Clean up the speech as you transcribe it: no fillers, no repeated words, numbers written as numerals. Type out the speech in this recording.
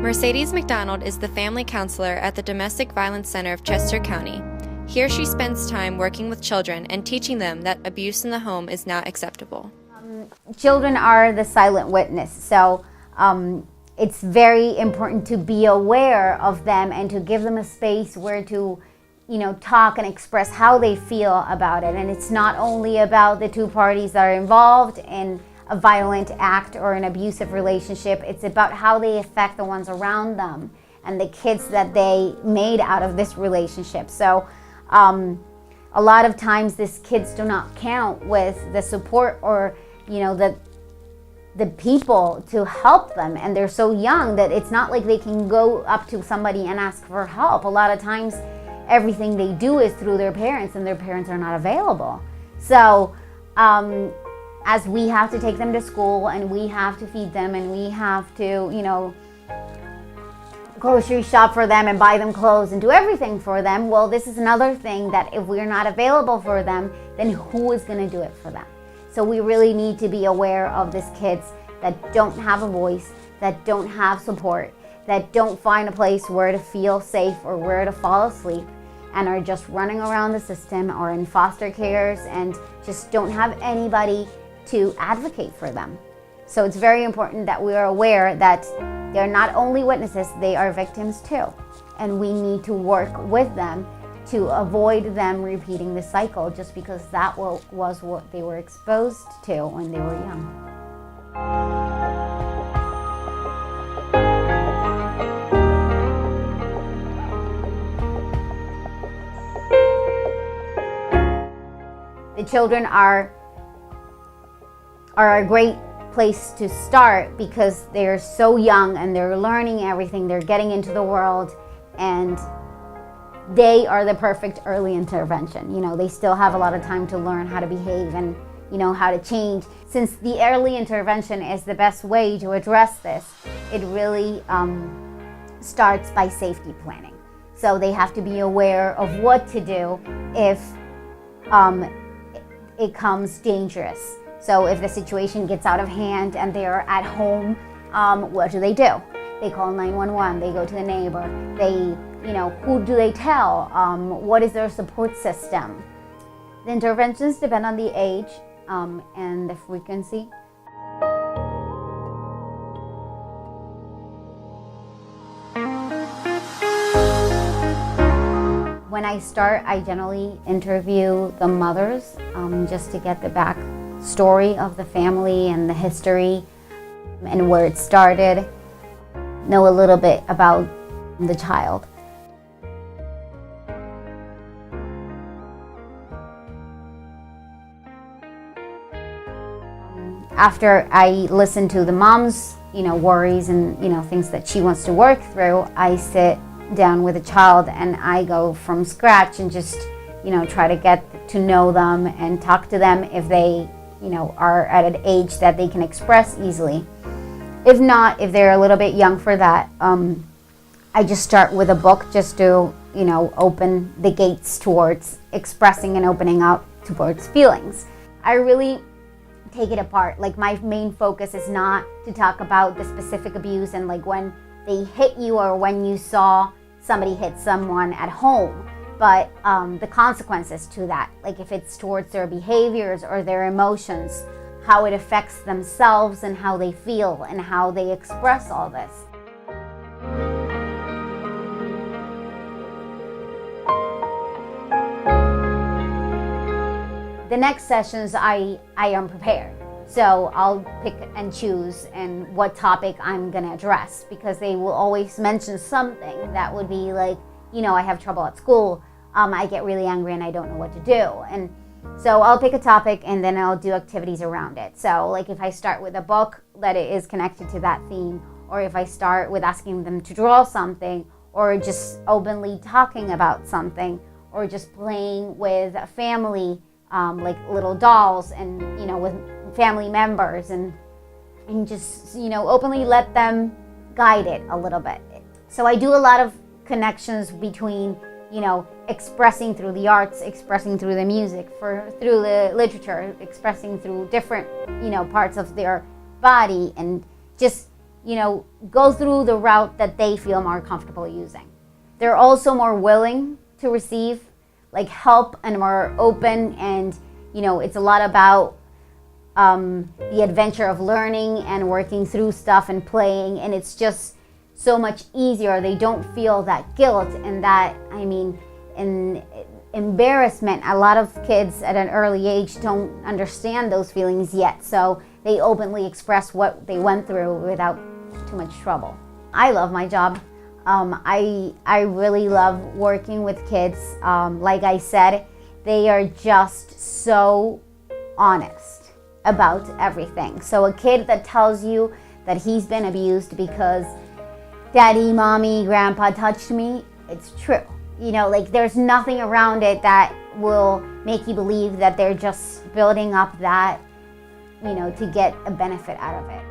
Mercedes McDonald is the family counselor at the Domestic Violence Center of Chester County. Here she spends time working with children and teaching them that abuse in the home is not acceptable. Children are the silent witness, so it's very important to be aware of them and to give them a space where to, talk and express how they feel about it. And it's not only about the two parties that are involved in a violent act or an abusive relationship, it's about how they affect the ones around them and the kids that they made out of this relationship. So a lot of times these kids do not count with the support or the people to help them, and they're so young that it's not like they can go up to somebody and ask for help. A lot of times everything they do is through their parents, and their parents are not available. So as we have to take them to school and we have to feed them and we have to grocery shop for them and buy them clothes and do everything for them, well, this is another thing that if we're not available for them, then who is going to do it for them? So we really need to be aware of these kids that don't have a voice, that don't have support, that don't find a place where to feel safe or where to fall asleep, and are just running around the system or in foster cares and just don't have anybody to advocate for them. So it's very important that we are aware that they're not only witnesses, they are victims too. And we need to work with them to avoid them repeating the cycle just because that was what they were exposed to when they were young. The children are a great place to start because they're so young and they're learning everything, they're getting into the world, and they are the perfect early intervention. They still have a lot of time to learn how to behave and how to change. Since the early intervention is the best way to address this, it really starts by safety planning. So they have to be aware of what to do if it comes dangerous. So if the situation gets out of hand and they are at home, what do? They call 911, they go to the neighbor, who do they tell? What is their support system? The interventions depend on the age and the frequency. When I start, I generally interview the mothers just to get the back story of the family and the history and where it started, know a little bit about the child. After I listen to the mom's, worries and, things that she wants to work through, I sit down with a child and I go from scratch and just, try to get to know them and talk to them if they, are at an age that they can express easily. If not, if they're a little bit young for that, I just start with a book just to, open the gates towards expressing and opening up towards feelings. I really take it apart. Like, my main focus is not to talk about the specific abuse and like when they hit you or when you saw somebody hit someone at home, but the consequences to that, like if it's towards their behaviors or their emotions, how it affects themselves and how they feel and how they express all this. The next sessions, I am prepared. So I'll pick and choose and what topic I'm gonna address, because they will always mention something that would be like, I have trouble at school, I get really angry and I don't know what to do. And so I'll pick a topic and then I'll do activities around it. So like if I start with a book that it is connected to that theme, or if I start with asking them to draw something, or just openly talking about something, or just playing with a family, like little dolls and, with family members and just, openly let them guide it a little bit. So I do a lot of connections between, expressing through the arts, expressing through the music, through the literature, expressing through different, parts of their body, and just, go through the route that they feel more comfortable using. They're also more willing to receive like help and more open, and it's a lot about the adventure of learning and working through stuff and playing, and it's just so much easier. They don't feel that guilt and that, embarrassment. A lot of kids at an early age don't understand those feelings yet, so they openly express what they went through without too much trouble. I love my job. I really love working with kids. Like I said, they are just so honest about everything. So a kid that tells you that he's been abused because daddy, mommy, grandpa touched me, it's true. There's nothing around it that will make you believe that they're just building up that, to get a benefit out of it.